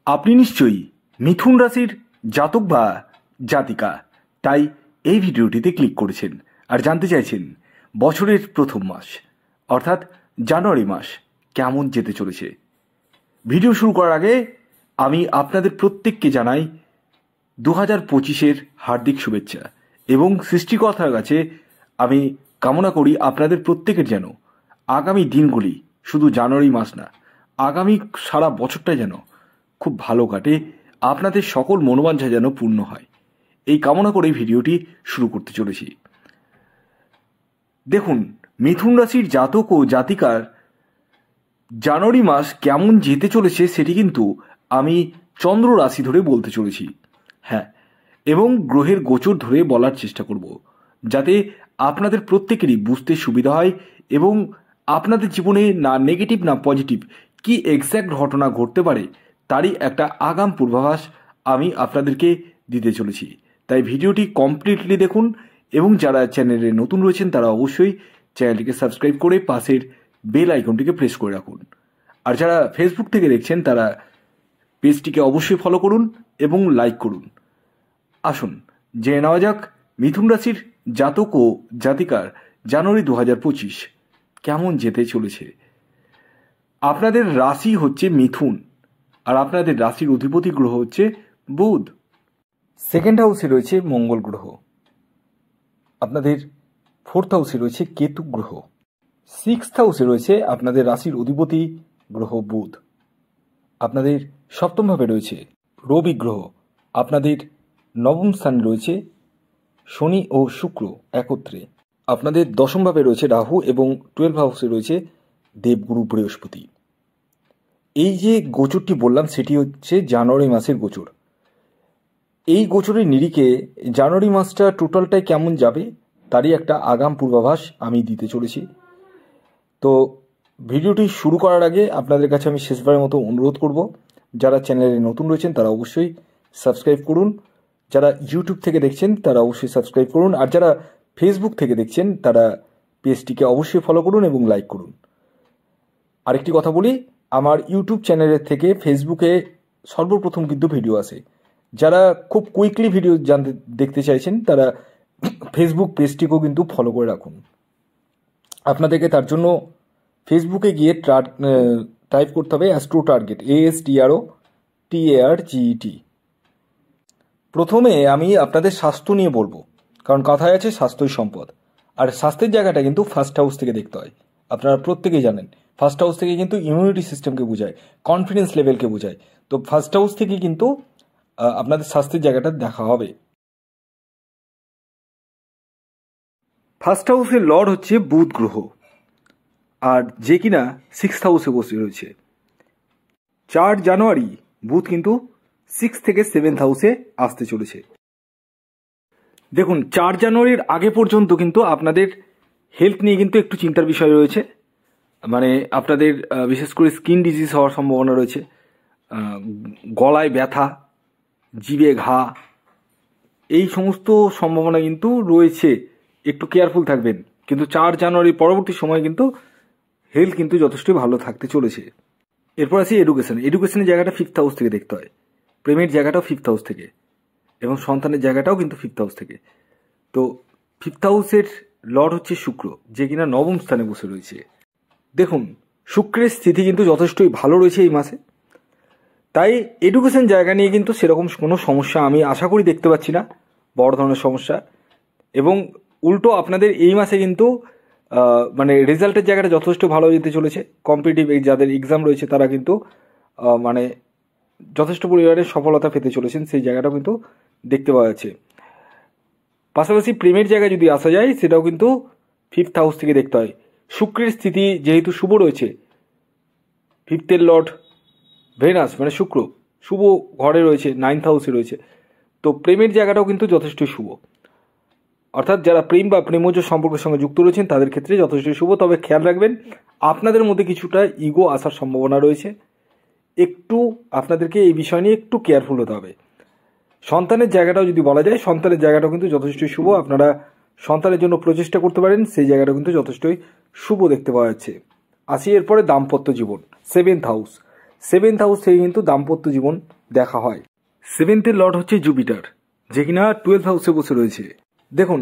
আপনি নিশ্চয়ই মিথুন রাশির জাতক বা জাতিকা, তাই এই ভিডিওটিতে ক্লিক করেছেন আর জানতে চাইছেন বছরের প্রথম মাস অর্থাৎ জানুয়ারি মাস কেমন যেতে চলেছে। ভিডিও শুরু করার আগে আমি আপনাদের প্রত্যেককে জানাই 2025-এর হার্দিক শুভেচ্ছা এবং সৃষ্টিকর্তার কাছে আমি কামনা করি আপনাদের প্রত্যেকের যেন আগামী দিনগুলি, শুধু জানুয়ারি মাস না, আগামী সারা বছরটা যেন খুব ভালো কাটে, আপনাদের সকল মনোবাঞ্ছা যেন পূর্ণ হয়, এই কামনা করে ভিডিওটি শুরু করতে চলেছি। দেখুন, মিথুন রাশির জাতক ও জাতিকার জানুয়ারি মাস কেমন যেতে চলেছে সেটি কিন্তু আমি চন্দ্র রাশি ধরে বলতে চলেছি, হ্যাঁ, এবং গ্রহের গোচর ধরে বলার চেষ্টা করব, যাতে আপনাদের প্রত্যেকেরই বুঝতে সুবিধা হয় এবং আপনাদের জীবনে না নেগেটিভ না পজিটিভ কি এক্স্যাক্ট ঘটনা ঘটতে পারে তারই একটা আগাম পূর্বাভাস আমি আপনাদেরকে দিতে চলেছি। তাই ভিডিওটি কমপ্লিটলি দেখুন এবং যারা চ্যানেলে নতুন রয়েছেন তারা অবশ্যই চ্যানেলটিকে সাবস্ক্রাইব করে পাশের বেল আইকনটিকে প্রেস করে রাখুন। আর যারা ফেসবুক থেকে দেখছেন তারা পেজটিকে অবশ্যই ফলো করুন এবং লাইক করুন। আসুন জেনে নেওয়া যাক মিথুন রাশির জাতক ও জাতিকার জানুয়ারি 2025 কেমন যেতে চলেছে। আপনাদের রাশি হচ্ছে মিথুন আর আপনাদের রাশির অধিপতি গ্রহ হচ্ছে বুধ। সেকেন্ড হাউসে রয়েছে মঙ্গল গ্রহ, আপনাদের ফোর্থ হাউসে রয়েছে কেতু গ্রহ, সিক্সথ হাউসে রয়েছে আপনাদের রাশির অধিপতি গ্রহ বুধ, আপনাদের সপ্তম ভাবে রয়েছে রবি গ্রহ, আপনাদের নবম স্থানে রয়েছে শনি ও শুক্র একত্রে, আপনাদের দশম ভাবে রয়েছে রাহু এবং 12 হাউসে রয়েছে দেবগুরু বৃহস্পতি। এই যে গোচরটি বললাম সেটি হচ্ছে জানুয়ারি মাসের গোচর। এই গোচরের নিরিখে জানুয়ারি মাসটা টোটালটাই কেমন যাবে তারই একটা আগাম পূর্বাভাস আমি দিতে চলেছি। তো ভিডিওটি শুরু করার আগে আপনাদের কাছে আমি শেষবারের মতো অনুরোধ করব, যারা চ্যানেলে নতুন রয়েছেন তারা অবশ্যই সাবস্ক্রাইব করুন, যারা ইউটিউব থেকে দেখছেন তারা অবশ্যই সাবস্ক্রাইব করুন, আর যারা ফেসবুক থেকে দেখছেন তারা পেজটিকে অবশ্যই ফলো করুন এবং লাইক করুন। আরেকটি কথা বলি, আমার ইউটিউব চ্যানেলের থেকে ফেসবুকে সর্বপ্রথম কিন্তু ভিডিও আসে। যারা খুব কুইকলি ভিডিও দেখতে চাইছেন তারা ফেসবুক পেজটিকেও কিন্তু ফলো করে রাখুন। আপনাদেরকে তার জন্য ফেসবুকে গিয়ে টাইপ করতে হবে অ্যাস্ট্রো টার্গেট, ASTROTARGET। প্রথমে আমি আপনাদের স্বাস্থ্য নিয়ে বলবো, কারণ কথায় আছে স্বাস্থ্যই সম্পদ, আর স্বাস্থ্যের জায়গাটা কিন্তু ফার্স্ট হাউস থেকে দেখতে হয়। আপনারা প্রত্যেকেই জানেন ফার্স্ট হাউস থেকে কিন্তু ইমিউনিটি সিস্টেমকে বোঝায়, কনফিডেন্স লেভেলকে বোঝায়। তো ফার্স্ট হাউস থেকে কিন্তু আপনাদের স্বাস্থ্যের জায়গাটা দেখা হবে। ফার্স্ট হাউসের লর্ড হচ্ছে বুধ গ্রহ, আর যে কিনা সিক্সথ হাউসে বসে রয়েছে। 4 জানুয়ারি বুধ কিন্তু 6 থেকে 7th হাউসে আসতে চলেছে। দেখুন, 4 জানুয়ারির আগে পর্যন্ত কিন্তু আপনাদের হেলথ নিয়ে কিন্তু একটু চিন্তার বিষয় রয়েছে, মানে আপনাদের বিশেষ করে স্কিন ডিজিজ হওয়ার সম্ভাবনা রয়েছে, গলায় ব্যথা, জিভে ঘা, এই সমস্ত সম্ভাবনা কিন্তু রয়েছে। একটু কেয়ারফুল থাকবেন, কিন্তু 4 জানুয়ারির পরবর্তী সময় কিন্তু হেলথ কিন্তু যথেষ্টই ভালো থাকতে চলেছে। এরপর আসি এডুকেশনের জায়গাটা 5th হাউস থেকে দেখতে হয়, প্রেমের জায়গাটাও 5th হাউস থেকে, এবং সন্তানের জায়গাটাও কিন্তু 5th হাউস থেকে। তো 5th হাউসের লর্ড হচ্ছে শুক্র, যে কিনা নবম স্থানে বসে রয়েছে। দেখুন, শুক্রের স্থিতি কিন্তু যথেষ্টই ভালো রয়েছে এই মাসে, তাই এডুকেশন জায়গা নিয়ে কিন্তু সেরকম কোনো সমস্যা আমি আশা করি দেখতে পাচ্ছি না, বড় ধরনের সমস্যা। এবং উল্টো আপনাদের এই মাসে কিন্তু মানে রেজাল্টের জায়গাটা যথেষ্ট ভালো যেতে চলেছে। কম্পিটিটিভ যাদের এক্সাম রয়েছে তারা কিন্তু মানে যথেষ্ট পরিমাণে সফলতা পেতে চলেছেন, সেই জায়গাটাও কিন্তু দেখতে পাওয়া যাচ্ছে। পাশাপাশি প্রেমের জায়গায় যদি আসা যায় সেটাও কিন্তু 5th হাউস থেকে দেখতে হয়। শুক্রের স্থিতি যেহেতু শুভ রয়েছে, 5th লর্ড ভেনাস মানে শুক্র শুভ ঘরে রয়েছে, 9th হাউসে রয়েছে, তো প্রেমের জায়গাটাও কিন্তু যথেষ্ট শুভ। অর্থাৎ যারা প্রেম বা প্রেমজ সম্পর্কের সঙ্গে যুক্ত রয়েছেন তাদের ক্ষেত্রে যথেষ্ট শুভ। তবে খেয়াল রাখবেন আপনাদের মধ্যে কিছুটা ইগো আসার সম্ভাবনা রয়েছে, একটু আপনাদেরকে এই বিষয় নিয়ে একটু কেয়ারফুল হতে হবে। সন্তানের জায়গাটাও যদি বলা যায়, সন্তানের জায়গাটাও কিন্তু যথেষ্টই শুভ, আপনারা সন্তানের জন্য প্রচেষ্টা করতে পারেন, সেই জায়গাটা কিন্তু যথেষ্টই শুভ দেখতে পাওয়া যাচ্ছে। আসি এরপরে দাম্পত্য জীবন, 7th হাউস। 7th হাউস থেকে কিন্তু দাম্পত্য জীবন দেখা হয়। 7th-এর লর্ড হচ্ছে জুপিটার, যে কিনা 12th হাউসে বসে রয়েছে। দেখুন,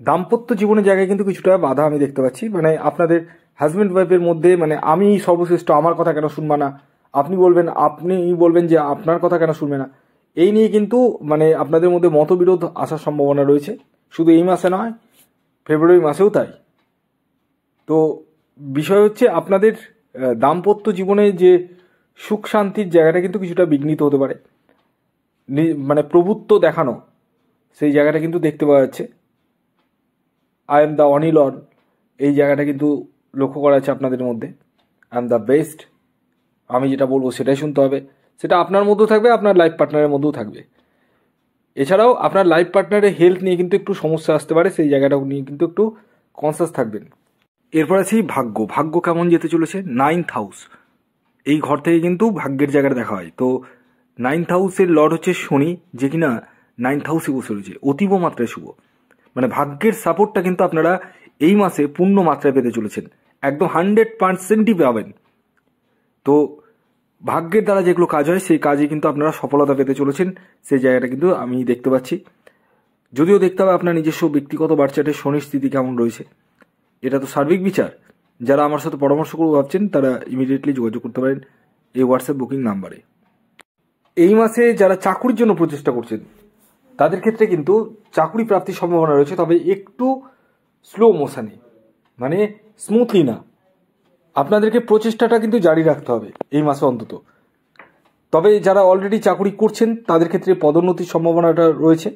দাম্পত্য জীবনের জায়গায় কিন্তু কিছুটা বাধা আমি দেখতে পাচ্ছি। মানে আপনাদের হাজব্যান্ড ওয়াইফের মধ্যে, মানে আমি সর্বশ্রেষ্ঠ, আমার কথা কেন শুনবা না, আপনি বলবেন যে আপনার কথা কেন শুনবে না, এই নিয়ে কিন্তু মানে আপনাদের মধ্যে মতবিরোধ আসার সম্ভাবনা রয়েছে। শুধু এই মাসে নয়, ফেব্রুয়ারি মাসেও তাই। তো বিষয় হচ্ছে আপনাদের দাম্পত্য জীবনে যে সুখ শান্তির জায়গাটা কিন্তু কিছুটা বিঘ্নিত হতে পারে। মানে প্রভুত্ব দেখানো সেই জায়গাটা কিন্তু দেখতে পাওয়া যাচ্ছে। I am the only lord, এই জায়গাটা কিন্তু লক্ষ্য করা যাচ্ছে আপনাদের মধ্যে। আই এম দ্য বেস্ট, আমি যেটা বলবো সেটাই শুনতে হবে। সেটা আপনার মধ্যেও থাকবে, আপনার লাইফ পার্টনারের মধ্যেও থাকবে। এছাড়াও আপনার লাইফ পার্টনারের হেলথ নিয়ে কিন্তু একটু সমস্যা আসতে পারে, সেই জায়গাটা নিয়ে কিন্তু একটু কনসাস থাকবেন। এরপর আছে ভাগ্য কেমন যেতে চলেছে। 9th হাউস, এই ঘর থেকে কিন্তু ভাগ্যের জায়গাটা দেখা হয়। তো 9th হাউসের লর্ড হচ্ছে শনি, যে কিনা 9th হাউসে বসে রয়েছে, অতীব মাত্রায় শুভ। মানে ভাগ্যের সাপোর্টটা কিন্তু আপনারা এই মাসে পূর্ণ মাত্রায় পেতে চলেছেন, একদম 100%ই পাবেন। তো ভাগ্যের দ্বারা যেগুলো কাজ হয় সেই কাজে কিন্তু আপনারা সফলতা পেতে চলেছেন, সেই জায়গাটা কিন্তু আমি দেখতে পাচ্ছি। যদিও দেখতে হবে আপনার নিজস্ব ব্যক্তিগত বার্চার্টে শনির স্থিতি কেমন রয়েছে, এটা তো সার্বিক বিচার। যারা আমার সাথে পরামর্শ করবো ভাবছেন তারা ইমিডিয়েটলি যোগাযোগ করতে পারেন এই হোয়াটসঅ্যাপ বুকিং নাম্বারে। এই মাসে যারা চাকুরির জন্য প্রচেষ্টা করছেন তাদের ক্ষেত্রে কিন্তু চাকুরি প্রাপ্তির সম্ভাবনা রয়েছে, তবে একটু স্লো মোশনে, মানে স্মুথলি না। আপনাদেরকে প্রচেষ্টাটা কিন্তু জারি রাখতে হবে এই মাসে অন্তত। তবে যারা অলরেডি চাকুরি করছেন তাদের ক্ষেত্রে পদোন্নতির সম্ভাবনাটা রয়েছে।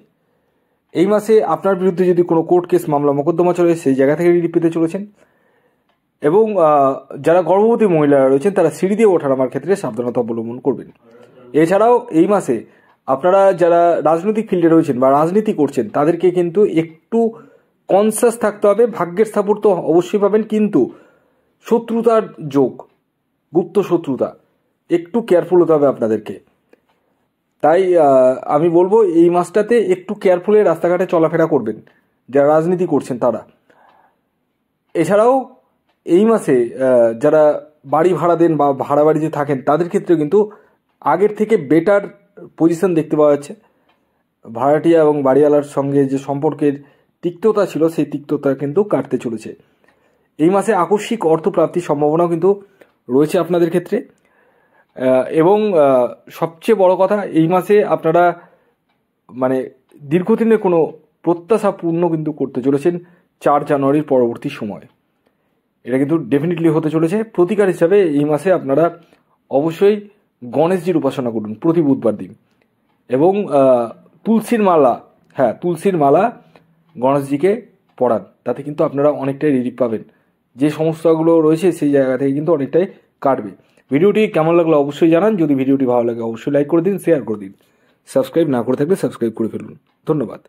এই মাসে আপনার বিরুদ্ধে যদি কোনো কোর্ট কেস, মামলা, মোকদ্দমা চলে সেই জায়গা থেকে রিলিফ পেতে চলেছেন। এবং যারা গর্ভবতী মহিলারা রয়েছেন তারা সিঁড়ি দিয়ে ওঠানামার ক্ষেত্রে সাবধানতা অবলম্বন করবেন। এছাড়াও এই মাসে আপনারা যারা রাজনৈতিক ফিল্ডে রয়েছেন বা রাজনীতি করছেন তাদেরকে কিন্তু একটু কনসাস থাকতে হবে। ভাগ্যের সাপোর্ট তো অবশ্যই পাবেন, কিন্তু শত্রুতার যোগ, গুপ্ত শত্রুতা, একটু কেয়ারফুল হতে হবে আপনাদেরকে। তাই আমি বলবো এই মাসটাতে একটু কেয়ারফুলে রাস্তাঘাটে চলাফেরা করবেন যারা রাজনীতি করছেন তারা। এছাড়াও এই মাসে যারা বাড়ি ভাড়া দেন বা ভাড়া বাড়িতে থাকেন তাদের ক্ষেত্রে কিন্তু আগের থেকে বেটার পজিশন দেখতে পাওয়া যাচ্ছে। ভাড়াটিয়া এবং বাড়িওয়ালার সঙ্গে যে সম্পর্কের তিক্ততা ছিল সেই তিক্ততা কিন্তু কাটতে চলেছে। এই মাসে আকস্মিক অর্থপ্রাপ্তির সম্ভাবনাও কিন্তু রয়েছে আপনাদের ক্ষেত্রে। এবং সবচেয়ে বড় কথা, এই মাসে আপনারা মানে দীর্ঘদিনের কোনো প্রত্যাশা পূর্ণ কিন্তু করতে চলেছেন 4 জানুয়ারির পরবর্তী সময়। এটা কিন্তু ডেফিনেটলি হতে চলেছে। প্রতিকার হিসাবে এই মাসে আপনারা অবশ্যই গণেশজির উপাসনা করুন প্রতি বুধবার দিন, এবং তুলসীর মালা গণেশজিকে পড়ান। তাতে কিন্তু আপনারা অনেকটাই রিলিফ পাবেন। যে সমস্যাগুলো রয়েছে সেই জায়গা থেকে কিন্তু অনেকটাই কাটবে। ভিডিওটি কেমন লাগলো অবশ্যই জানান। যদি ভিডিওটি ভালো লাগে অবশ্যই লাইক করে দিন, শেয়ার করে দিন। সাবস্ক্রাইব না করে থাকলে সাবস্ক্রাইব করে ফেলুন। ধন্যবাদ।